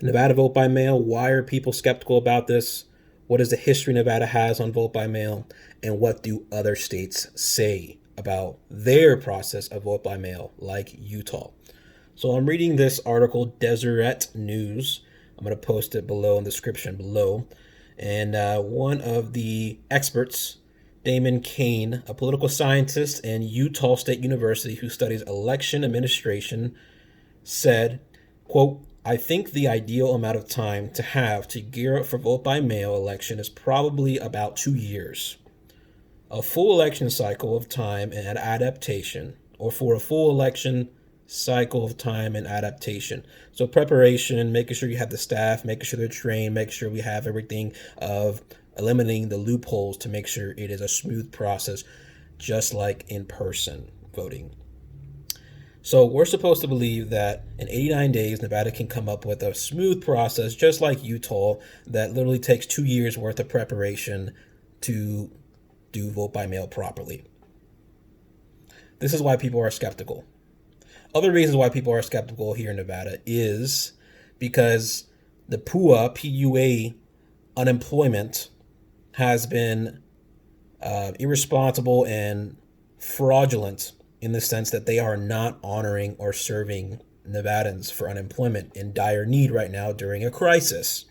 Nevada vote by mail. Why are people skeptical about this? What is the history Nevada has on vote by mail? And what do other states say about their process of vote by mail, like Utah? So I'm reading this article, Deseret News. I'm going to post it below in the description below. And one of the experts, Damon Kane, a political scientist in Utah State University who studies election administration, said, quote, I think the ideal amount of time to have to gear up for vote by mail election is probably about 2 years. A full election cycle of time and adaptation, or for a full election cycle of time and adaptation. So preparation, making sure you have the staff, making sure they're trained, making sure we have everything of eliminating the loopholes to make sure it is a smooth process, just like in person voting. So we're supposed to believe that in 89 days, Nevada can come up with a smooth process, just like Utah, that literally takes 2 years worth of preparation to do vote by mail properly. This is why people are skeptical. Other reasons why people are skeptical here in Nevada is because the PUA unemployment has been irresponsible and fraudulent in the sense that they are not honoring or serving Nevadans for unemployment in dire need right now during a crisis.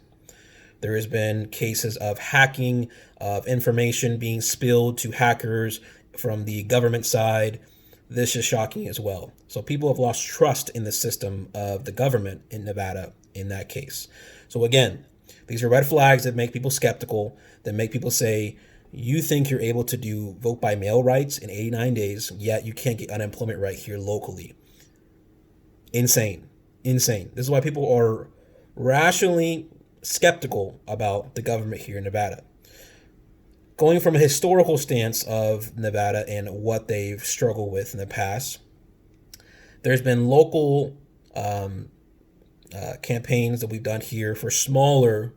There has been cases of hacking, of information being spilled to hackers from the government side. This is shocking as well. So people have lost trust in the system of the government in Nevada in that case. So again, these are red flags that make people skeptical, that make people say, you think you're able to do vote by mail rights in 89 days, yet you can't get unemployment right here locally. Insane. Insane. This is why people are rationally skeptical about the government here in Nevada. Going from a historical stance of Nevada and what they've struggled with in the past, there's been local campaigns that we've done here for smaller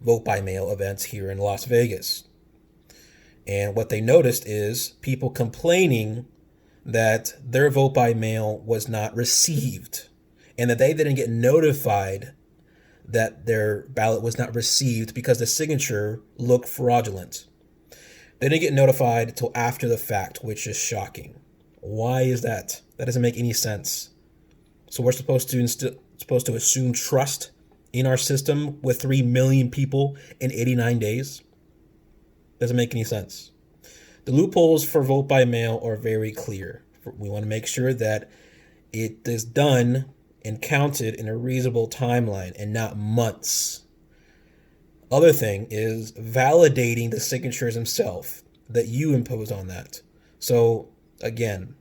vote by mail events here in Las Vegas. And what they noticed is people complaining that their vote by mail was not received and that they didn't get notified that their ballot was not received because the signature looked fraudulent. They didn't get notified until after the fact, which is shocking. Why is that? That doesn't make any sense. So we're supposed to assume trust in our system with 3 million people in 89 days? Doesn't make any sense. The loopholes for vote by mail are very clear. We want to make sure that it is done and counted in a reasonable timeline and not months. Other thing is validating the signatures themselves that you impose on that. So again,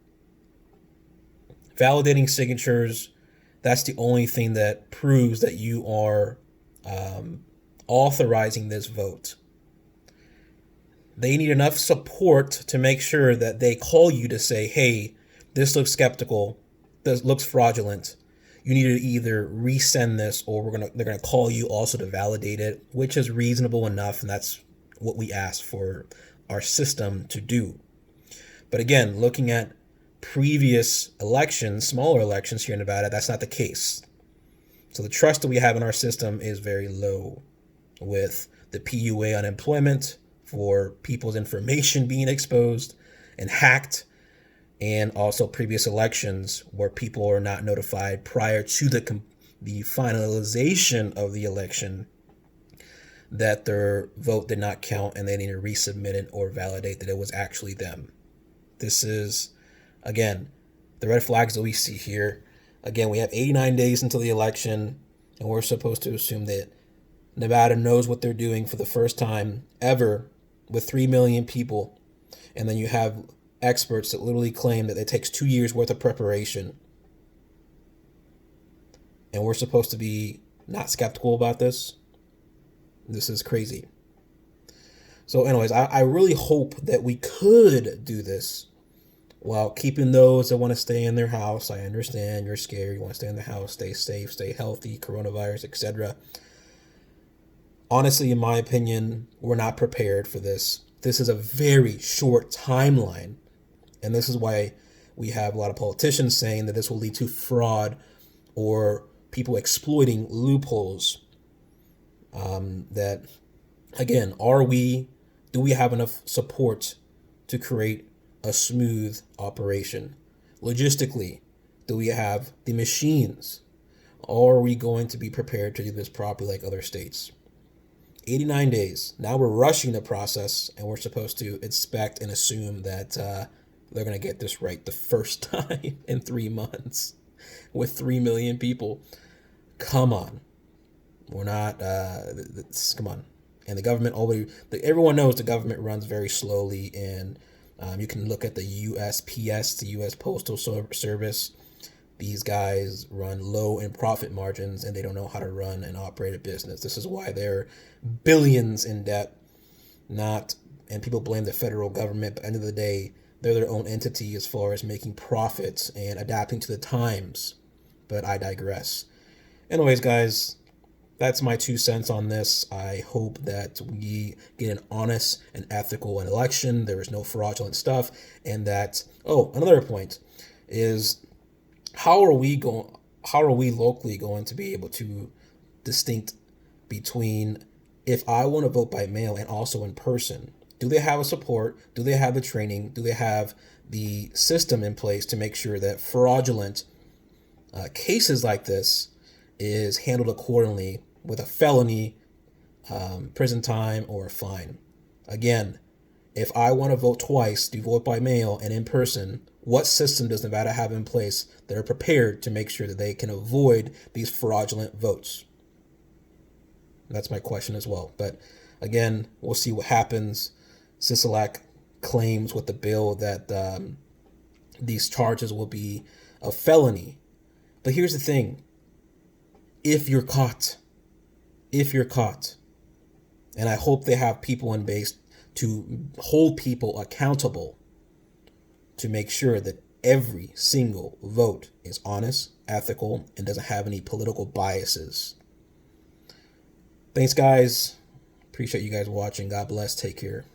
validating signatures, that's the only thing that proves that you are authorizing this vote. They need enough support to make sure that they call you to say, hey, this looks skeptical, this looks fraudulent. You need to either resend this or they're gonna call you also to validate it, which is reasonable enough, and that's what we ask for our system to do. But again, looking at previous elections, smaller elections here in Nevada, that's not the case. So the trust that we have in our system is very low with the PUA unemployment, for people's information being exposed and hacked, and also previous elections where people are not notified prior to the finalization of the election that their vote did not count and they need to resubmit it or validate that it was actually them. This is, again, the red flags that we see here. Again, we have 89 days until the election, and we're supposed to assume that Nevada knows what they're doing for the first time ever with 3 million people. And then you have experts that literally claim that it takes 2 years worth of preparation. And we're supposed to be not skeptical about this. This is crazy. So anyways, I really hope that we could do this while keeping those that want to stay in their house. I understand you're scared. You want to stay in the house, stay safe, stay healthy, coronavirus, etc. Honestly, in my opinion, we're not prepared for this. This is a very short timeline. And this is why we have a lot of politicians saying that this will lead to fraud or people exploiting loopholes. That again, do we have enough support to create a smooth operation? Logistically, do we have the machines? Or are we going to be prepared to do this properly like other states? 89 days. Now we're rushing the process and we're supposed to expect and assume that they're going to get this right the first time in 3 months with 3 million people. Come on. We're not, come on. And the government everyone knows the government runs very slowly, and you can look at the USPS, the U.S. Postal Service. These guys run low in profit margins, and they don't know how to run and operate a business. This is why they're billions in debt. And people blame the federal government, but at the end of the day, they're their own entity as far as making profits and adapting to the times. But I digress. Anyways, guys, that's my 2 cents on this. I hope that we get an honest and ethical election. There is no fraudulent stuff. And that, another point is, how are we locally going to be able to distinct between if I want to vote by mail and also in person? Do they have a support? Do they have the training? Do they have the system in place to make sure that fraudulent cases like this is handled accordingly with a felony, prison time, or a fine? Again, if I want to vote twice, do vote by mail and in person, what system does Nevada have in place that are prepared to make sure that they can avoid these fraudulent votes? That's my question as well. But again, we'll see what happens. Sisolak claims with the bill that these charges will be a felony. But here's the thing. If you're caught, and I hope they have people in base to hold people accountable to make sure that every single vote is honest, ethical, and doesn't have any political biases. Thanks, guys. Appreciate you guys watching. God bless. Take care.